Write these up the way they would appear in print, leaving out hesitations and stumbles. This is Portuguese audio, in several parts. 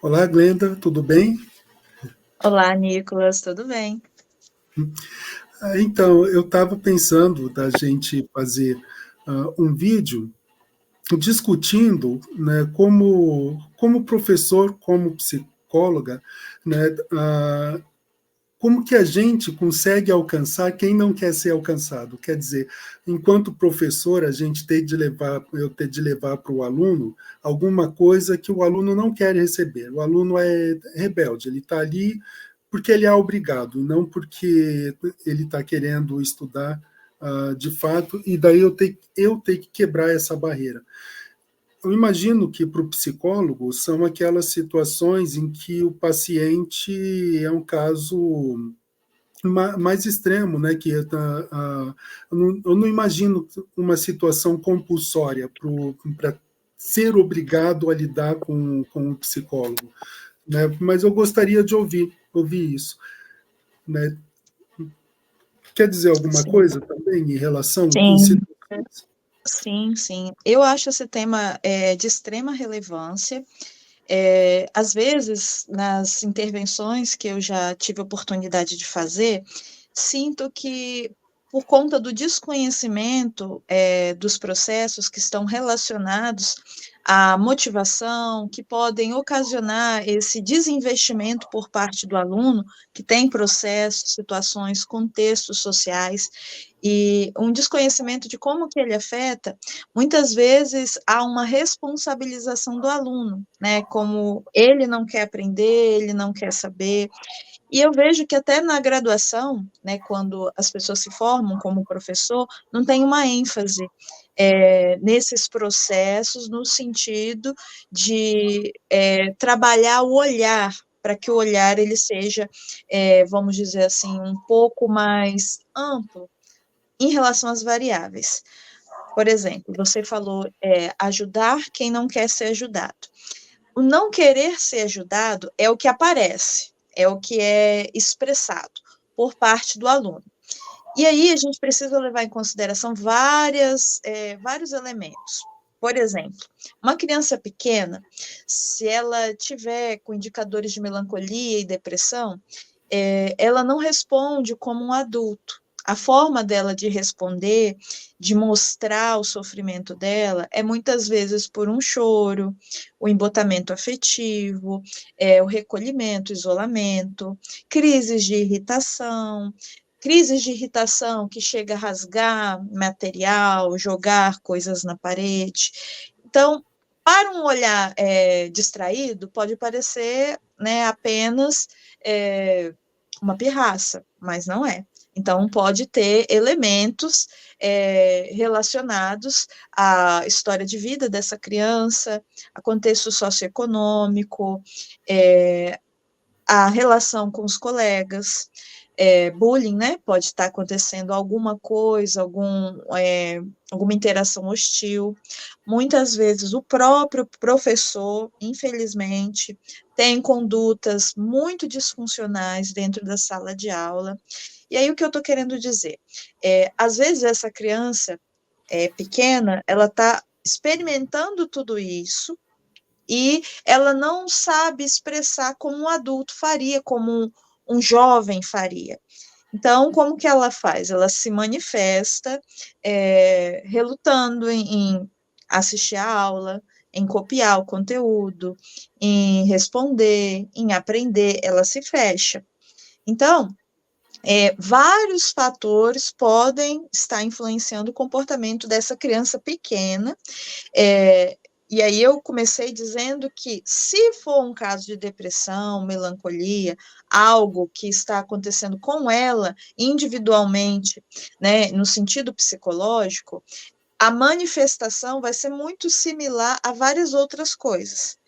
Olá, Glenda, tudo bem? Olá, Nicolas, tudo bem? Então, eu estava pensando da gente fazer um vídeo discutindo, né, como professor, como psicóloga, né, como que a gente consegue alcançar quem não quer ser alcançado. Quer dizer, enquanto professor, eu ter de levar para o aluno alguma coisa que o aluno não quer receber. O aluno é rebelde, ele está ali porque ele é obrigado, não porque ele está querendo estudar de fato, e daí eu ter que quebrar essa barreira. Eu imagino que para o psicólogo são aquelas situações em que o paciente é um caso mais extremo, né? Eu não imagino uma situação compulsória para ser obrigado a lidar com o psicólogo, né? Mas eu gostaria de ouvir isso, né? Quer dizer alguma Sim, coisa também em relação em sim, situações? sim. Eu acho esse tema de extrema relevância. Às vezes, nas intervenções que eu já tive a oportunidade de fazer, sinto que, por conta do desconhecimento dos processos que estão relacionados à motivação, que podem ocasionar esse desinvestimento por parte do aluno, que tem processos, situações, contextos sociais, e um desconhecimento de como que ele afeta, muitas vezes há uma responsabilização do aluno, né? Como ele não quer aprender, ele não quer saber. E eu vejo que até na graduação, né, quando as pessoas se formam como professor, não tem uma ênfase nesses processos, no sentido de trabalhar o olhar, para que o olhar ele seja, vamos dizer assim, um pouco mais amplo em relação às variáveis. Por exemplo, você falou ajudar quem não quer ser ajudado. O não querer ser ajudado é o que aparece, é o que é expressado por parte do aluno. E aí a gente precisa levar em consideração vários elementos. Por exemplo, uma criança pequena, se ela tiver com indicadores de melancolia e depressão, ela não responde como um adulto. A forma dela de responder, de mostrar o sofrimento dela, é muitas vezes por um choro, o embotamento afetivo, o recolhimento, isolamento, crises de irritação, que chega a rasgar material, jogar coisas na parede. Então, para um olhar distraído, pode parecer, né, apenas uma pirraça, mas não é. Então, pode ter elementos relacionados à história de vida dessa criança, a contexto socioeconômico, a relação com os colegas, bullying, né? Pode estar acontecendo alguma coisa, alguma interação hostil. Muitas vezes o próprio professor, infelizmente, tem condutas muito disfuncionais dentro da sala de aula. E aí o que eu estou querendo dizer? Às vezes essa criança pequena, ela está experimentando tudo isso, e ela não sabe expressar como um adulto faria, como um jovem faria. Então, como que ela faz? Ela se manifesta relutando em assistir a aula, em copiar o conteúdo, em responder, em aprender, ela se fecha. Então, vários fatores podem estar influenciando o comportamento dessa criança pequena, é, e aí eu comecei dizendo que, se for um caso de depressão, melancolia, algo que está acontecendo com ela individualmente, né, no sentido psicológico, a manifestação vai ser muito similar a várias outras coisas.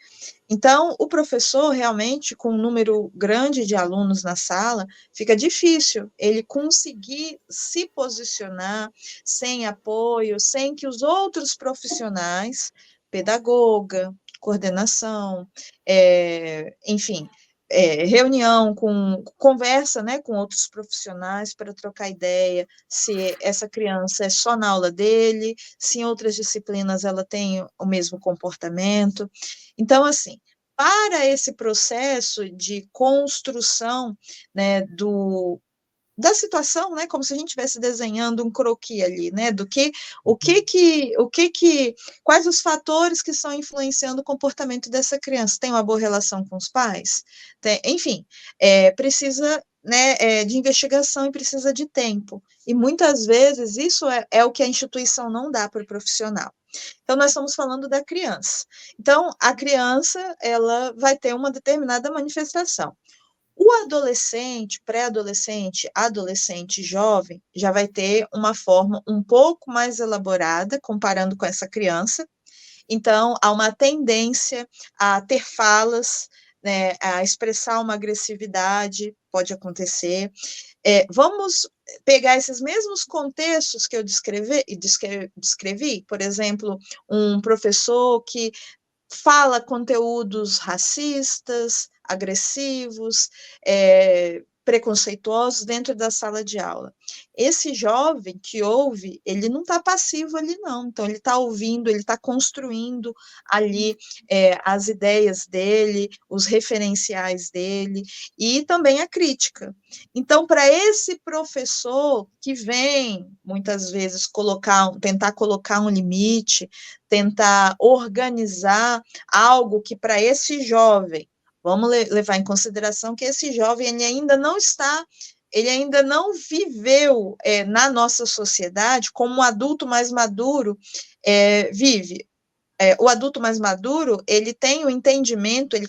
Então, o professor, realmente, com um número grande de alunos na sala, fica difícil ele conseguir se posicionar sem apoio, sem que os outros profissionais, pedagoga, coordenação, enfim, reunião com conversa, né, com outros profissionais para trocar ideia, se essa criança é só na aula dele, se em outras disciplinas ela tem o mesmo comportamento. Então, assim, para esse processo de construção, né, da situação, né, como se a gente estivesse desenhando um croquis ali, né, quais os fatores que estão influenciando o comportamento dessa criança? Tem uma boa relação com os pais? Enfim, precisa, né, de investigação e precisa de tempo. E muitas vezes isso é o que a instituição não dá para o profissional. Então, nós estamos falando da criança. Então, a criança, ela vai ter uma determinada manifestação. O adolescente, pré-adolescente, adolescente, jovem, já vai ter uma forma um pouco mais elaborada, comparando com essa criança. Então, há uma tendência a ter falas, né, a expressar uma agressividade, pode acontecer. Vamos pegar esses mesmos contextos que eu descrevi, por exemplo, um professor que fala conteúdos racistas, agressivos, preconceituosos dentro da sala de aula. Esse jovem que ouve, ele não está passivo ali, não. Então, ele está ouvindo, ele está construindo ali as ideias dele, os referenciais dele, e também a crítica. Então, para esse professor que vem, muitas vezes, tentar colocar um limite, tentar organizar algo que para esse jovem, vamos levar em consideração que esse jovem ele ainda não viveu na nossa sociedade como um adulto mais maduro vive. O adulto mais maduro, ele tem o entendimento, ele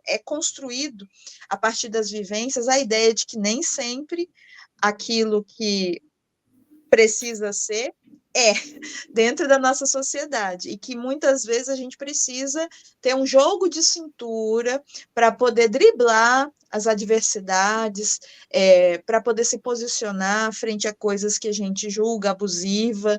é construído a partir das vivências, a ideia de que nem sempre aquilo que precisa ser dentro da nossa sociedade, e que muitas vezes a gente precisa ter um jogo de cintura para poder driblar as adversidades, para poder se posicionar frente a coisas que a gente julga abusiva,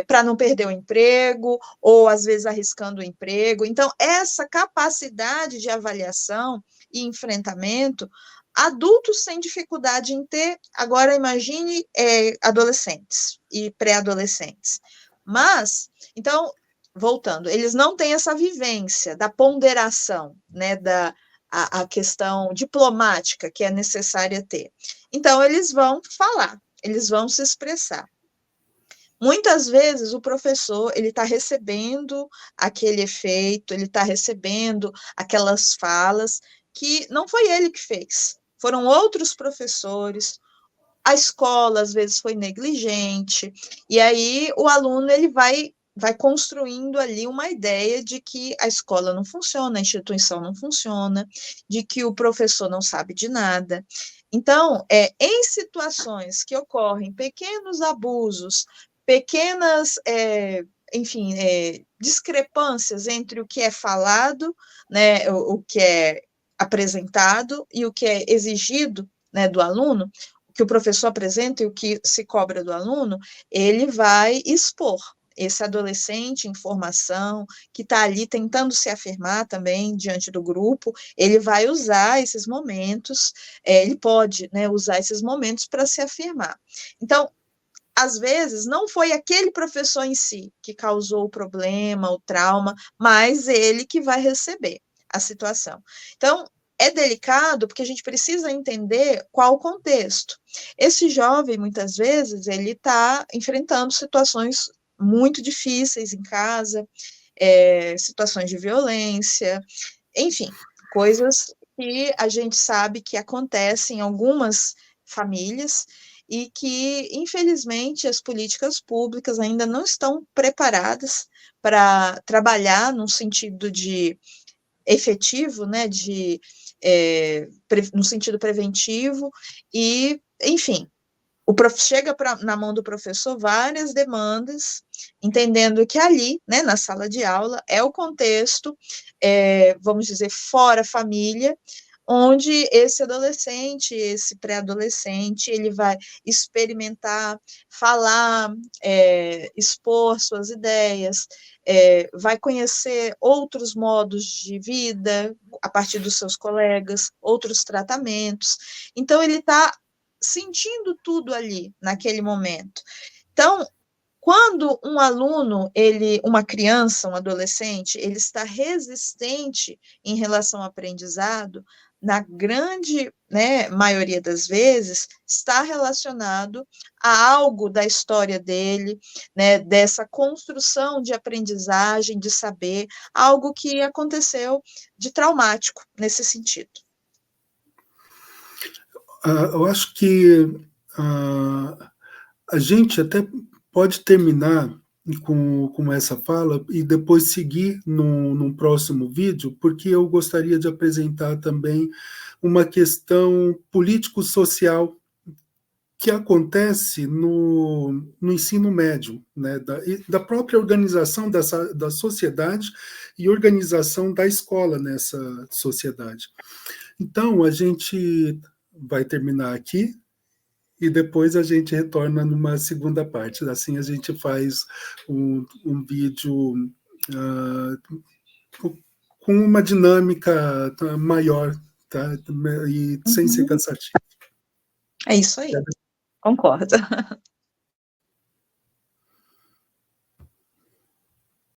para não perder o emprego, ou às vezes arriscando o emprego. Então, essa capacidade de avaliação e enfrentamento, adultos têm dificuldade em ter, agora imagine adolescentes e pré-adolescentes. Mas, então, voltando, eles não têm essa vivência da ponderação, né, a questão diplomática que é necessária ter. Então, eles vão falar, eles vão se expressar. Muitas vezes o professor ele está recebendo aquele efeito, ele está recebendo aquelas falas que não foi ele que fez, foram outros professores, a escola às vezes foi negligente, e aí o aluno ele vai construindo ali uma ideia de que a escola não funciona, a instituição não funciona, de que o professor não sabe de nada. Então, em situações que ocorrem pequenos abusos, pequenas, enfim, discrepâncias entre o que é falado, né, o que é apresentado e o que é exigido, né, do aluno, o que o professor apresenta e o que se cobra do aluno, ele vai expor esse adolescente em formação, que está ali tentando se afirmar também diante do grupo, ele vai usar esses momentos, ele pode, né, usar esses momentos para se afirmar. Então, às vezes, não foi aquele professor em si que causou o problema, o trauma, mas ele que vai receber a situação. Então, é delicado porque a gente precisa entender qual o contexto. Esse jovem, muitas vezes, ele está enfrentando situações muito difíceis em casa, situações de violência, enfim, coisas que a gente sabe que acontecem em algumas famílias e que, infelizmente, as políticas públicas ainda não estão preparadas para trabalhar num sentido de efetivo, né, no sentido preventivo, e, enfim, chega na mão do professor várias demandas, entendendo que ali, né, na sala de aula, é o contexto, vamos dizer, fora família, onde esse adolescente, esse pré-adolescente, ele vai experimentar, falar, expor suas ideias, vai conhecer outros modos de vida a partir dos seus colegas, outros tratamentos. Então, ele está sentindo tudo ali, naquele momento. Então, Quando um aluno, uma criança, um adolescente, ele está resistente em relação ao aprendizado, na grande, né, maioria das vezes, está relacionado a algo da história dele, né, dessa construção de aprendizagem, de saber, algo que aconteceu de traumático nesse sentido. Eu acho que a gente até pode terminar com essa fala e depois seguir num próximo vídeo, porque eu gostaria de apresentar também uma questão político-social que acontece no ensino médio, né, da própria organização da sociedade e organização da escola nessa sociedade. Então, a gente vai terminar aqui e depois a gente retorna numa segunda parte. Assim, a gente faz um vídeo com uma dinâmica maior, tá? E sem ser cansativo. É isso aí, concordo.